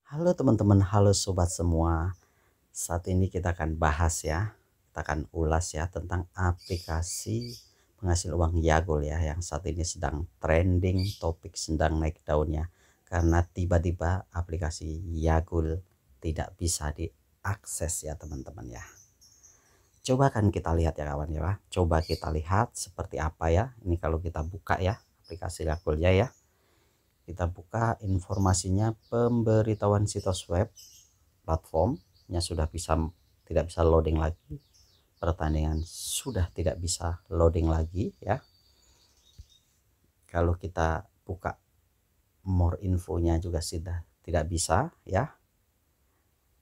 Halo teman-teman, halo sobat semua. Saat ini kita akan bahas ya, kita akan ulas ya tentang aplikasi penghasil uang Yagul ya, yang saat ini sedang trending, topik sedang naik daunnya. Karena tiba-tiba aplikasi Yagul tidak bisa diakses ya teman-teman ya. Coba kan kita lihat ya kawan ya, coba kita lihat seperti apa ya. Ini kalau kita buka ya aplikasi Yagulnya ya. Kita buka informasinya, pemberitahuan situs web platformnya sudah tidak bisa loading lagi, pertandingan sudah tidak bisa loading lagi ya. Kalau kita buka more infonya juga sudah tidak bisa ya.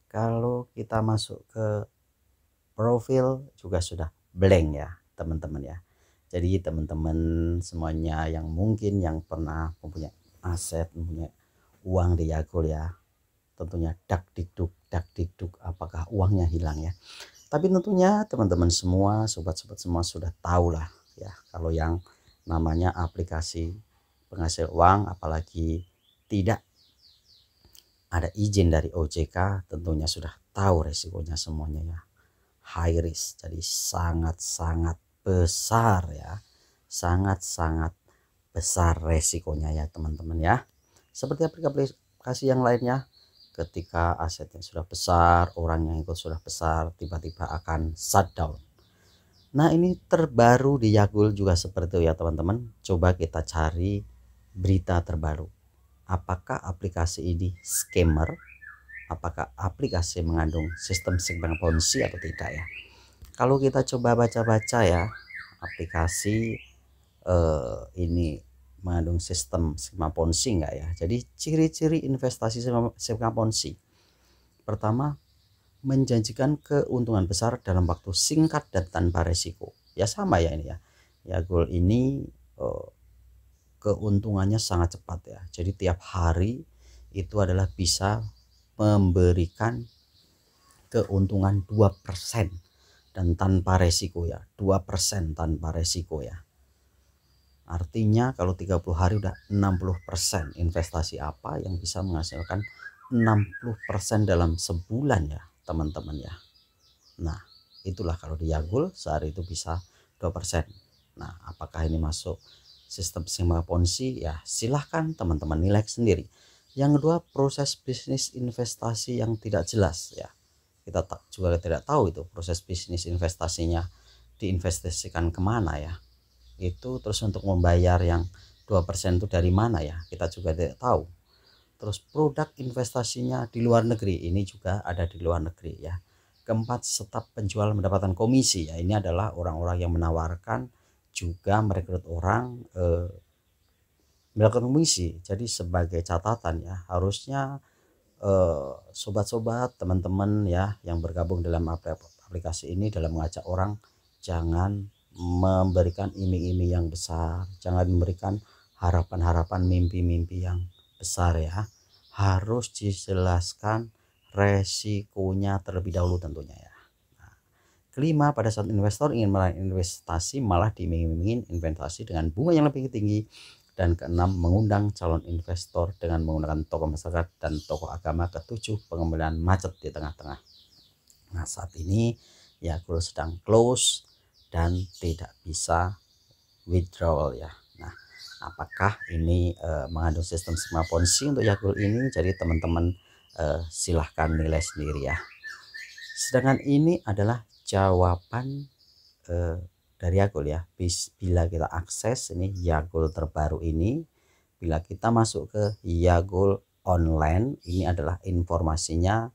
Kalau kita masuk ke profil juga sudah blank ya teman-teman ya. Jadi teman-teman semuanya yang mungkin yang pernah mempunyai aset, mempunyai uang di Yagul ya, tentunya dak dikduk apakah uangnya hilang ya. Tapi tentunya teman-teman semua, sobat-sobat semua sudah tahu lah ya, kalau yang namanya aplikasi penghasil uang apalagi tidak ada izin dari OJK, tentunya sudah tahu resikonya semuanya ya. High risk, jadi sangat-sangat besar ya, sangat-sangat besar resikonya ya teman-teman ya. Seperti aplikasi yang lainnya, ketika asetnya sudah besar, orang yang ikut sudah besar, tiba-tiba akan shutdown. Nah ini terbaru di Yagul juga seperti itu ya teman-teman. Coba kita cari berita terbaru. Apakah aplikasi ini scammer? Apakah aplikasi mengandung sistem sinkron ponzi atau tidak ya? Kalau kita coba baca-baca ya, aplikasi ini mengandung sistem skema ponzi enggak ya? Jadi ciri-ciri investasi skema ponzi. Pertama, menjanjikan keuntungan besar dalam waktu singkat dan tanpa resiko. Ya sama ya ini ya. Yagul ini keuntungannya sangat cepat ya. Jadi tiap hari itu adalah bisa memberikan keuntungan 2% dan tanpa resiko ya. 2% tanpa resiko ya. Artinya kalau 30 hari udah 60%. Investasi apa yang bisa menghasilkan 60% dalam sebulan ya teman-teman ya. Nah itulah kalau di Yagul sehari itu bisa 2%. Nah apakah ini masuk sistem skema ponzi ya, silahkan teman-teman nilai sendiri. Yang kedua, proses bisnis investasi yang tidak jelas ya. Kita juga tidak tahu itu proses bisnis investasinya diinvestasikan kemana ya. Itu terus untuk membayar yang 2% itu dari mana ya, kita juga tidak tahu. Terus produk investasinya di luar negeri, ini juga ada di luar negeri ya. Keempat, staf penjual mendapatkan komisi ya, ini adalah orang-orang yang menawarkan juga merekrut orang melakukan komisi. Jadi sebagai catatan ya, harusnya sobat-sobat teman-teman ya yang bergabung dalam aplikasi ini dalam mengajak orang, jangan memberikan iming-iming yang besar, jangan memberikan harapan-harapan mimpi-mimpi yang besar ya. Harus dijelaskan resikonya terlebih dahulu tentunya ya. Kelima, pada saat investor ingin melakukan investasi malah diiming-imingin investasi dengan bunga yang lebih tinggi. Dan keenam, mengundang calon investor dengan menggunakan tokoh masyarakat dan tokoh agama. Ketujuh, pengembalian macet di tengah-tengah. Nah saat ini Yagul sedang close dan tidak bisa withdrawal ya. Nah apakah ini mengandung sistem skema ponzi untuk Yagul ini? Jadi teman-teman silahkan nilai sendiri ya. Sedangkan ini adalah jawaban dari Yagul ya. Bila kita akses ini Yagul terbaru ini, bila kita masuk ke Yagul online, ini adalah informasinya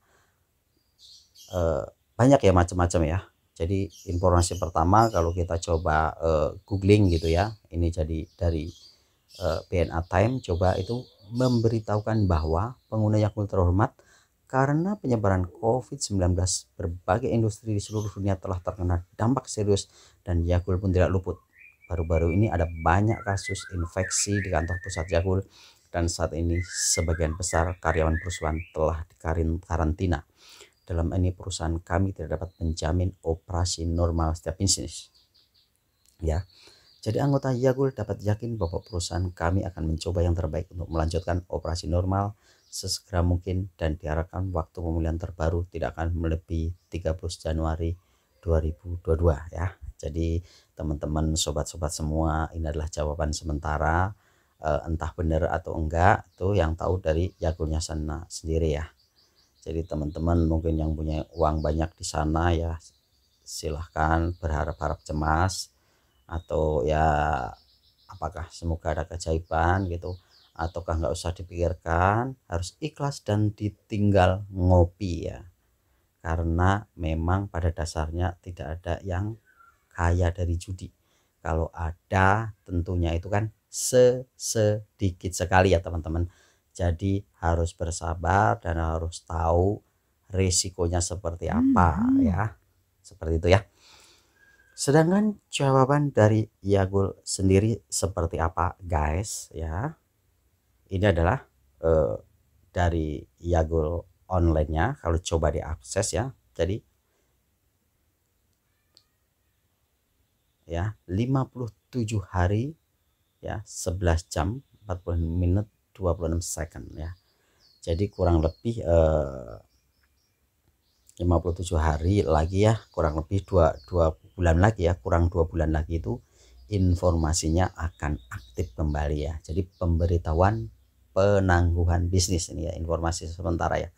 banyak ya, macam-macam ya. Jadi informasi pertama kalau kita coba googling gitu ya, ini jadi dari BNA Time, coba itu memberitahukan bahwa pengguna Yagul terhormat, karena penyebaran COVID-19 berbagai industri di seluruh dunia telah terkena dampak serius dan Yagul pun tidak luput. Baru-baru ini ada banyak kasus infeksi di kantor pusat Yagul dan saat ini sebagian besar karyawan perusahaan telah dikarantina. Dalam ini perusahaan kami tidak dapat menjamin operasi normal setiap bisnis. Ya. Jadi anggota Yagul dapat yakin bahwa perusahaan kami akan mencoba yang terbaik untuk melanjutkan operasi normal sesegera mungkin dan diharapkan waktu pemulihan terbaru tidak akan melebihi 30 Januari 2022 ya. Jadi teman-teman sobat-sobat semua, ini adalah jawaban sementara, entah benar atau enggak tuh yang tahu dari Yakulnya sana sendiri ya. Jadi teman-teman mungkin yang punya uang banyak di sana ya silahkan berharap-harap cemas, atau ya apakah semoga ada keajaiban gitu, ataukah nggak usah dipikirkan, harus ikhlas dan ditinggal ngopi ya, karena memang pada dasarnya tidak ada yang kaya dari judi. Kalau ada tentunya itu kan sedikit sekali ya teman-teman. Jadi harus bersabar dan harus tahu risikonya seperti apa ya, seperti itu ya. Sedangkan jawaban dari Yagul sendiri seperti apa guys ya, ini adalah dari Yagul online-nya kalau coba diakses ya. Jadi ya 57 hari ya 11 jam 40 menit 26 second ya. Jadi kurang lebih 57 hari lagi ya, kurang lebih 2 bulan lagi ya, kurang 2 bulan lagi itu informasinya akan aktif kembali ya. Jadi pemberitahuan penangguhan bisnis ini ya, informasi sementara ya,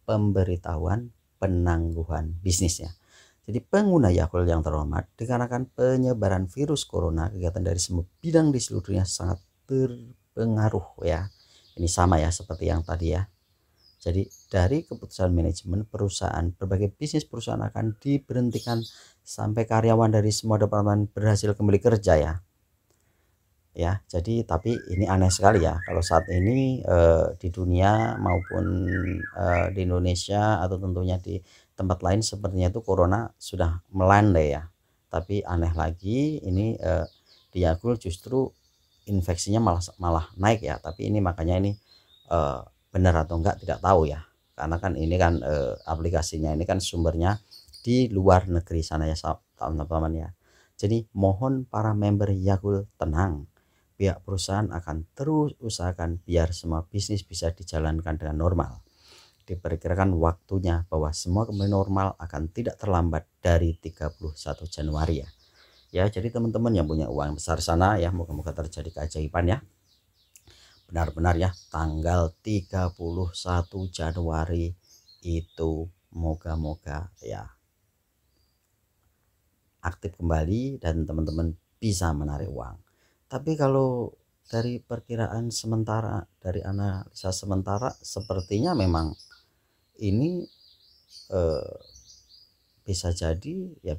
pemberitahuan penangguhan bisnis ya. Jadi pengguna Yakult yang terhormat, dikarenakan penyebaran virus corona, kegiatan dari semua bidang di seluruh dunia sangat terpengaruh ya. Ini sama ya seperti yang tadi ya. Jadi dari keputusan manajemen perusahaan, berbagai bisnis perusahaan akan diberhentikan sampai karyawan dari semua departemen berhasil kembali kerja ya. Ya, jadi tapi ini aneh sekali ya kalau saat ini di dunia maupun di Indonesia atau tentunya di tempat lain sepertinya itu corona sudah melandai ya. Tapi aneh lagi ini di Yakult justru infeksinya malah naik ya. Tapi ini makanya ini benar atau enggak tidak tahu ya, karena kan ini kan aplikasinya ini kan sumbernya di luar negeri sana ya teman-teman ya. Jadi mohon para member Yakult tenang, pihak perusahaan akan terus usahakan biar semua bisnis bisa dijalankan dengan normal. Diperkirakan waktunya bahwa semua kembali normal akan tidak terlambat dari 31 Januari ya. Ya, jadi teman-teman yang punya uang besar sana ya, moga-moga terjadi keajaiban ya. Benar-benar ya tanggal 31 Januari itu moga-moga ya aktif kembali dan teman-teman bisa menarik uang. Tapi kalau dari perkiraan sementara, dari analisa sementara, sepertinya memang ini bisa jadi ya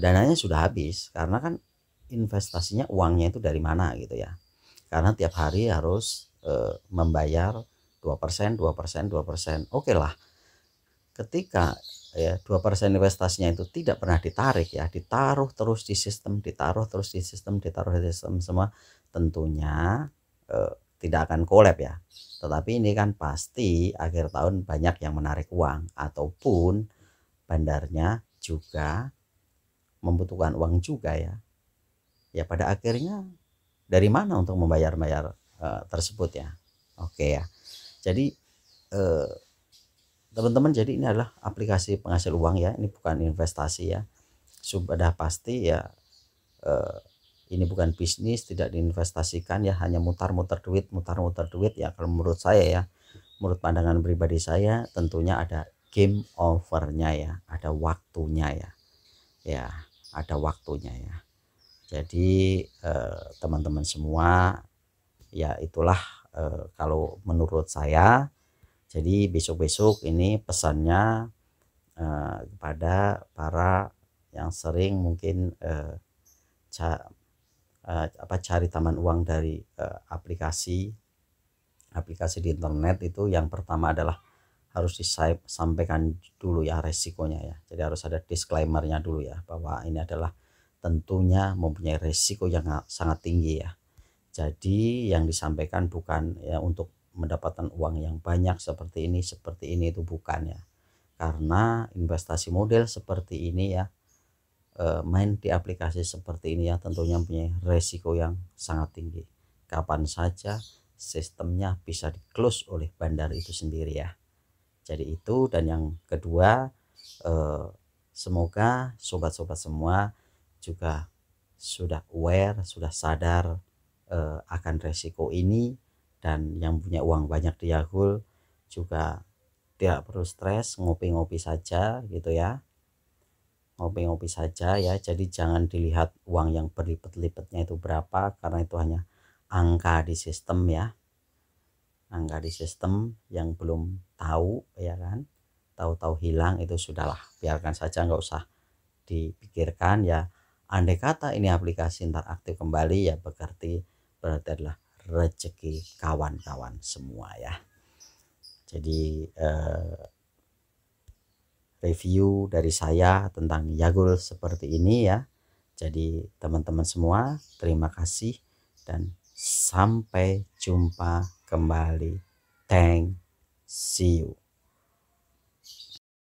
dananya sudah habis, karena kan investasinya uangnya itu dari mana gitu ya, karena tiap hari harus membayar 2%. Oke lah, ketika ya 2% investasinya itu tidak pernah ditarik ya, ditaruh terus di sistem semua, tentunya tidak akan collab ya. Tetapi ini kan pasti akhir tahun banyak yang menarik uang, ataupun bandarnya juga membutuhkan uang juga ya. Ya pada akhirnya dari mana untuk membayar tersebut ya. Oke ya. Jadi teman-teman, jadi ini adalah aplikasi penghasil uang ya, ini bukan investasi ya. Sudah pasti ya ini bukan bisnis, tidak diinvestasikan ya, hanya mutar-mutar duit ya. Kalau menurut saya ya, menurut pandangan pribadi saya, tentunya ada game overnya ya, ada waktunya ya. Ya, ada waktunya ya. Jadi teman-teman semua ya itulah kalau menurut saya. Jadi besok-besok ini pesannya kepada para yang sering mungkin cari taman uang dari aplikasi di internet itu. Yang pertama adalah harus disampaikan dulu ya resikonya ya. Jadi harus ada disclaimernya dulu ya, bahwa ini adalah tentunya mempunyai resiko yang sangat tinggi ya. Jadi yang disampaikan bukan ya untuk mendapatkan uang yang banyak seperti ini itu bukan ya. Karena investasi model seperti ini ya, main di aplikasi seperti ini ya, tentunya mempunyai resiko yang sangat tinggi. Kapan saja sistemnya bisa di close oleh bandar itu sendiri ya. Jadi itu, dan yang kedua, semoga sobat-sobat semua juga sudah aware, sudah sadar akan resiko ini, dan yang punya uang banyak di Yahoo juga tidak perlu stres, ngopi-ngopi saja gitu ya, ngopi-ngopi saja ya. Jadi jangan dilihat uang yang berlipat-lipatnya itu berapa, karena itu hanya angka di sistem ya, angka di sistem yang belum tahu ya kan, tahu-tahu hilang itu sudahlah, biarkan saja, nggak usah dipikirkan ya. Andai kata ini aplikasi ntar aktif kembali ya, berarti adalah rezeki kawan-kawan semua ya. Jadi review dari saya tentang Yagul seperti ini ya. Jadi teman-teman semua, terima kasih dan sampai jumpa kembali. Thank you.